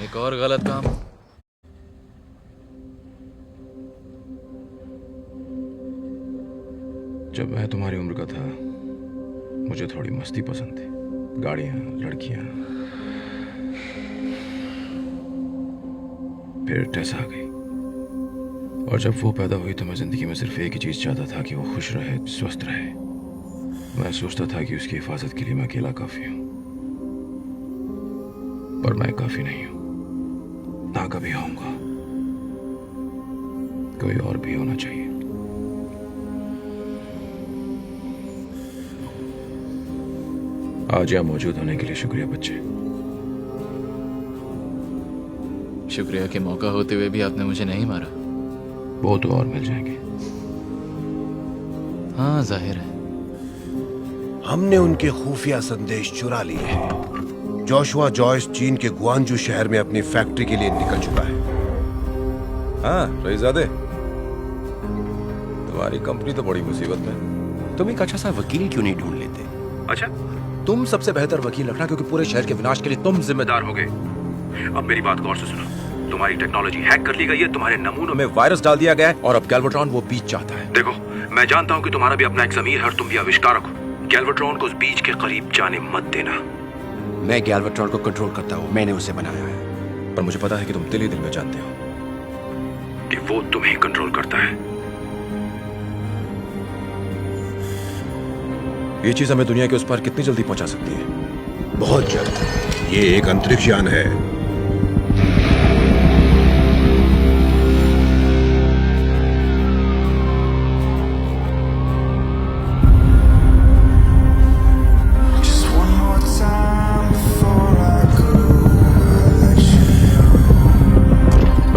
एक और गलत काम। जब मैं तुम्हारी उम्र का था मुझे थोड़ी मस्ती पसंद थी, गाड़ियां, लड़कियां। फिर टेस आ गई और जब वो पैदा हुई तो मैं जिंदगी में सिर्फ एक ही चीज चाहता था कि वो खुश रहे, स्वस्थ रहे। मैं सोचता था कि उसकी हिफाजत के लिए मैं अकेला काफी हूं, पर मैं काफी नहीं हूं, ना कभी होऊंगा। कोई और भी होना चाहिए। आज यहाँ मौजूद होने के लिए शुक्रिया बच्चे। शुक्रिया के मौका होते हुए भी आपने मुझे नहीं मारा। वो तो और मिल जाएंगे। हाँ, जाहिर है। हमने उनके खुफिया संदेश चुरा लिए हैं। जोशुआ जॉयस चीन के गुआंजू शहर में अपनी फैक्ट्री के लिए निकल चुका है। हाँ रईजादे, तुम्हारी कंपनी तो बड़ी मुसीबत में। तुम एक अच्छा सा वकील क्यों नहीं ढूंढ लेते? अच्छा, तुम सबसे बेहतर वकील रखना, क्योंकि पूरे शहर के विनाश के लिए तुम जिम्मेदार होगे। अब मेरी बात गौर से सुनो। तुम्हारी टेक्नोलॉजी हैक कर ली गई है, तुम्हारे नमूनों में वायरस डाल दिया गया है और अब गैल्वेट्रॉन वो बीज चाहता है। देखो, मैं जानता हूँ कि तुम्हारा भी अपना एक ज़मीर है और तुम भी आविष्कारक हो। गैल्वेट्रॉन को उस बीज के करीब जाने मत देना। मैं गैल्वेट्रॉन को कंट्रोल करता हूँ, मैंने उसे बनाया है। पर मुझे पता है कि तुम दिल ही दिल में जानते हो कि वो तुम्हें कंट्रोल करता है। ये चीज हमें दुनिया के उस पार कितनी जल्दी पहुंचा सकती है? बहुत जल्द। ये एक अंतरिक्ष यान है।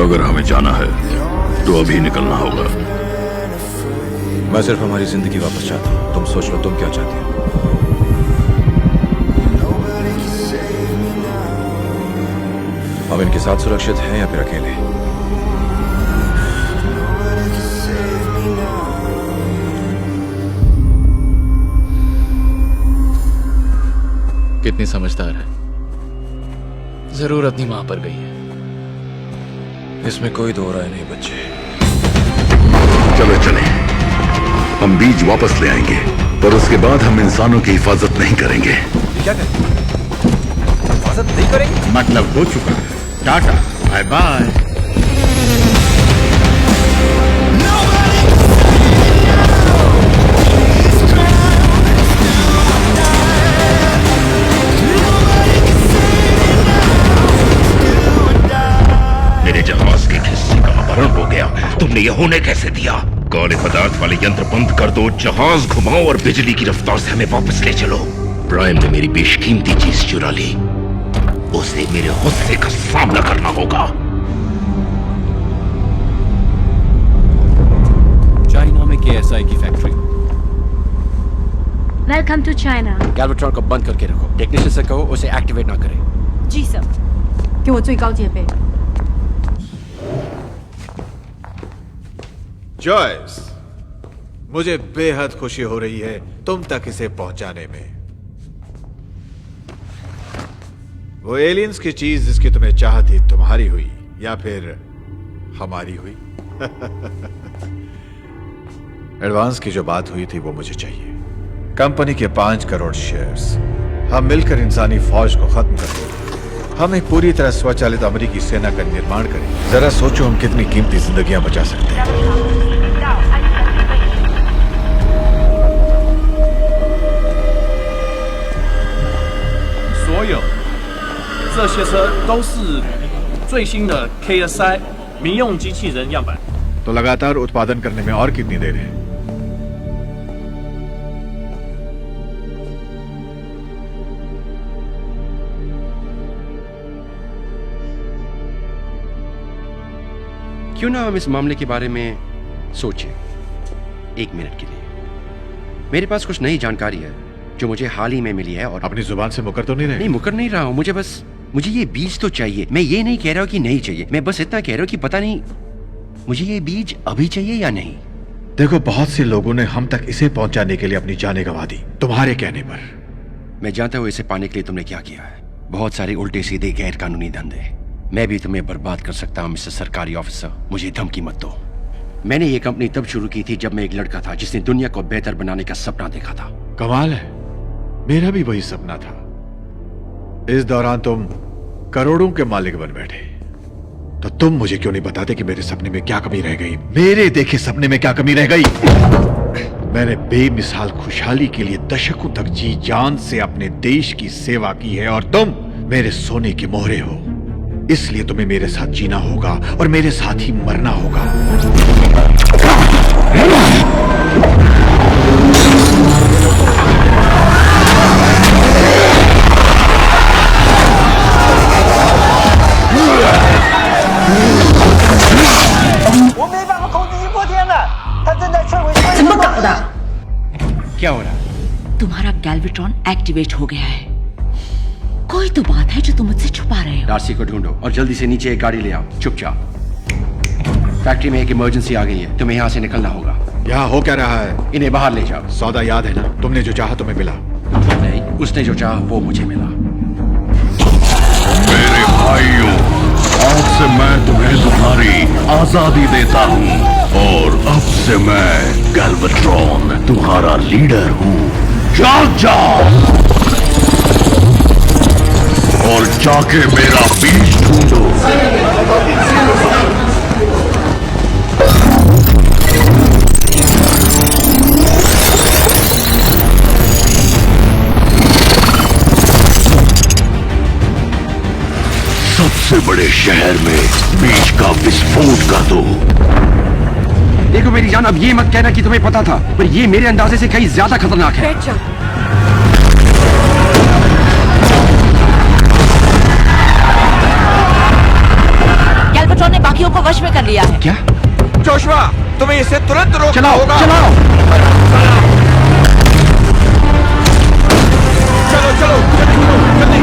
अगर हमें जाना है तो अभी निकलना होगा। मैं सिर्फ हमारी जिंदगी वापस चाहता हूँ। तुम सोच लो तुम क्या चाहती हो। हम इनके साथ सुरक्षित हैं या फिर अकेले? कितनी समझदार है। जरूर अपनी मां पर गई है। इसमें कोई दो राय नहीं बच्चे। चलो चलें। हम बीज वापस ले आएंगे, पर उसके बाद हम इंसानों की हिफाजत नहीं करेंगे। क्या करें? हिफाजत नहीं करेंगे? मतलब हो चुका है। Tata, bye bye. मेरे जहाज के हिस्से का अपहरण हो गया। तुमने ये होने कैसे दिया? काले पदार्थ वाले यंत्र बंद कर दो, जहाज घुमाओ और बिजली की रफ्तार से हमें वापस ले चलो। प्राइम ने मेरी बेशकीमती चीज चुरा ली, उसे मेरे गुस्से का सामना करना होगा। चाइना में KSI की factory. Welcome to China. Galvatron को बंद करके रखो। टेक्नीशियन से कहो उसे एक्टिवेट ना करे। जी सर। 给我最高戒备。 जॉयस, मुझे बेहद खुशी हो रही है तुम तक इसे पहुंचाने में। वो एलियंस की चीज जिसकी तुम्हें चाह थी तुम्हारी हुई या फिर हमारी हुई? एडवांस की जो बात हुई थी वो मुझे चाहिए। कंपनी के 5 करोड़ शेयर्स। हम मिलकर इंसानी फौज को खत्म कर देंगे। हम एक पूरी तरह स्वचालित अमेरिकी सेना का निर्माण करेंगे। जरा सोचो हम कितनी कीमती जिंदगियां बचा सकते हैं।这些车都是最新的 KSI 民用机器人样板。 तो लगातार उत्पादन करने में और कितनी देर है? क्यों ना हम इस मामले के बारे में सोचें 1 मिनट के लिए। मेरे पास कुछ नई जानकारी है जो मुझे हाल ही में मिली है। और अपनी जुबान से मुकर तो नहीं रहे? नहीं, मुकर नहीं रहा हूं। मुझे ये बीज तो चाहिए। मैं ये नहीं कह रहा हूं कि नहीं चाहिए, मैं बस इतना कह रहा हूं कि पता नहीं मुझे ये बीज अभी चाहिए या नहीं। देखो, बहुत से लोगों ने हम तक इसे पहुंचाने के लिए अपनी जानें गंवा दी तुम्हारे कहने पर। मैं जानता हूं इसे पाने के लिए तुमने क्या किया है। बहुत सारे उल्टे सीधे गैर कानूनी धंधे। मैं भी तुम्हें बर्बाद कर सकता हूं मिस्टर सरकारी ऑफिसर, मुझे धमकी मत दो। मैंने ये कंपनी तब शुरू की थी जब मैं एक लड़का था जिसने दुनिया को बेहतर बनाने का सपना देखा था। कमाल है, मेरा भी वही सपना था। इस दौरान तुम करोड़ों के मालिक बन बैठे, तो तुम मुझे क्यों नहीं बताते कि मेरे सपने में क्या कमी रह गई? मेरे देखे सपने में क्या कमी रह गई? मैंने बेमिसाल खुशहाली के लिए दशकों तक जी जान से अपने देश की सेवा की है, और तुम मेरे सोने के मोहरे हो। इसलिए तुम्हें मेरे साथ जीना होगा और मेरे साथ ही मरना होगा। क्या हो रहा? तुम्हारा गैल्वेट्रॉन एक्टिवेट हो गया है। कोई तो बात है जो तुम मुझसे छुपा रहे हो। डार्सी को ढूंढो और जल्दी से नीचे एक गाड़ी ले आओ, चुपचाप। फैक्ट्री में एक इमरजेंसी आ गई है, तुम्हें यहाँ से निकलना होगा। यहाँ हो क्या रहा है? इन्हें बाहर ले जाओ। सौदा याद है ना? तुमने जो चाहा तुम्हें मिला। नहीं, उसने जो चाहा वो मुझे मिला। मेरे भाइयों, आज से मैं तुम्हें तुम्हारी आजादी देता हूँ, और अब से मैं गैल्वेट्रॉन तुम्हारा लीडर हूँ। जाग जाओ और जाके मेरा बीज ढूंढो। सबसे बड़े शहर में बीज का विस्फोट कर दो। देखो मेरी जान, अब ये मत कहना कि तुम्हें पता था, पर ये मेरे अंदाजे से कहीं ज्यादा खतरनाक है। गैल्वेट्रॉन ने बाकियों को वश में कर लिया है। क्या? जोशुआ, तुम्हें इसे तुरंत रोकना चलाओ, होगा। चलाओ। चलो चलो जल्दी।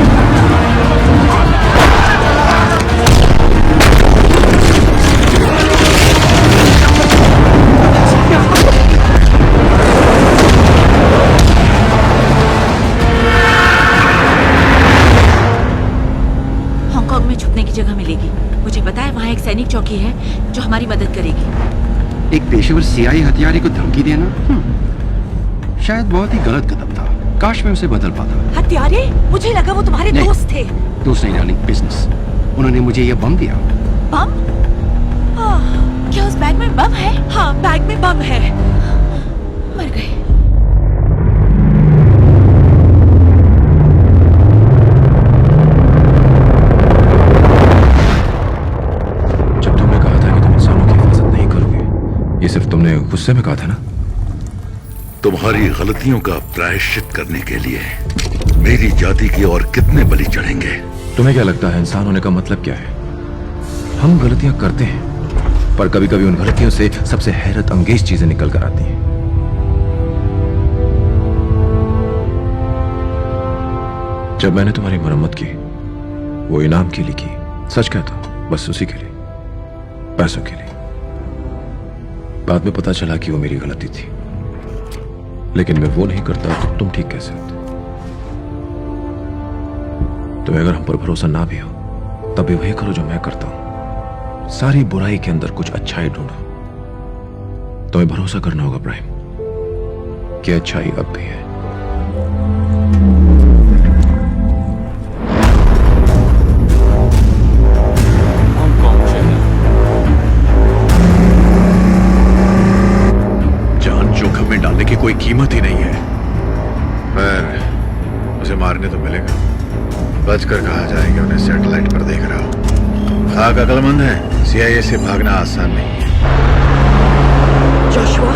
हांगकांग में छुपने की जगह मिलेगी। मुझे पता है वहाँ एक सैनिक चौकी है जो हमारी मदद करेगी। एक पेशेवर सीआई हथियारे को धमकी देना शायद बहुत ही गलत कदम था। काश मैं उसे बदल पाता। हत्यारे? मुझे लगा वो तुम्हारे नहीं। दोस्त थे। दोस्त नहीं डार्लिंग, बिजनेस। उन्होंने मुझे यह बम दिया। बम? क्या उस बैग में बम है? हाँ, बैग में बम है। मर गए। जब तुमने कहा था कि तुम इंसानों की हिफाजत नहीं करोगे, ये सिर्फ तुमने गुस्से में कहा था ना? तुम्हारी गलतियों का प्रायश्चित करने के लिए मेरी जाति की और कितने बलि चढ़ेंगे? तुम्हें क्या लगता है इंसान होने का मतलब क्या है? हम गलतियां करते हैं, पर कभी कभी उन गलतियों से सबसे हैरत अंगेज चीजें निकल कर आती हैं। जब मैंने तुम्हारी मरम्मत की, वो इनाम के लिए की। सच कहता हूं, बस उसी के लिए, पैसों के लिए। बाद में पता चला कि वो मेरी गलती थी, लेकिन मैं वो नहीं करता तो तुम ठीक कैसे होते? तुम्हें अगर हम पर भरोसा ना भी हो, तब भी वही करो जो मैं करता हूं। सारी बुराई के अंदर कुछ अच्छाई ढूंढो। तुम्हें भरोसा करना होगा प्राइम, कि अच्छाई अब भी है। जान जोखिम में डालने की कोई कीमत ही नहीं है। खैर, उसे मारने तो मिलेगा। बचकर कहा जाएगा उन्हें सैटेलाइट पर देख रहा हूं। खाक अकलमंद है, सीआईए से भागना आसान नहीं है। जोशुआ,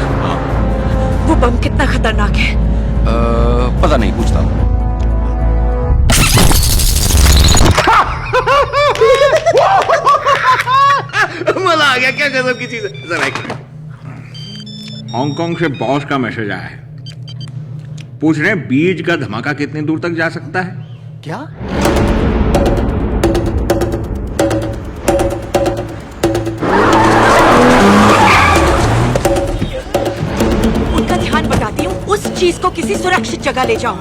वो बम कितना खतरनाक है? पता नहीं, पूछता हूं। मजा आ गया। क्या गजब की चीज है। जरा एक हांगकांग से बॉस का मैसेज आया है। पूछ रहे हैं बीज का धमाका कितनी दूर तक जा सकता है। क्या? उनका ध्यान बताती हूँ, उस चीज को किसी सुरक्षित जगह ले जाओ।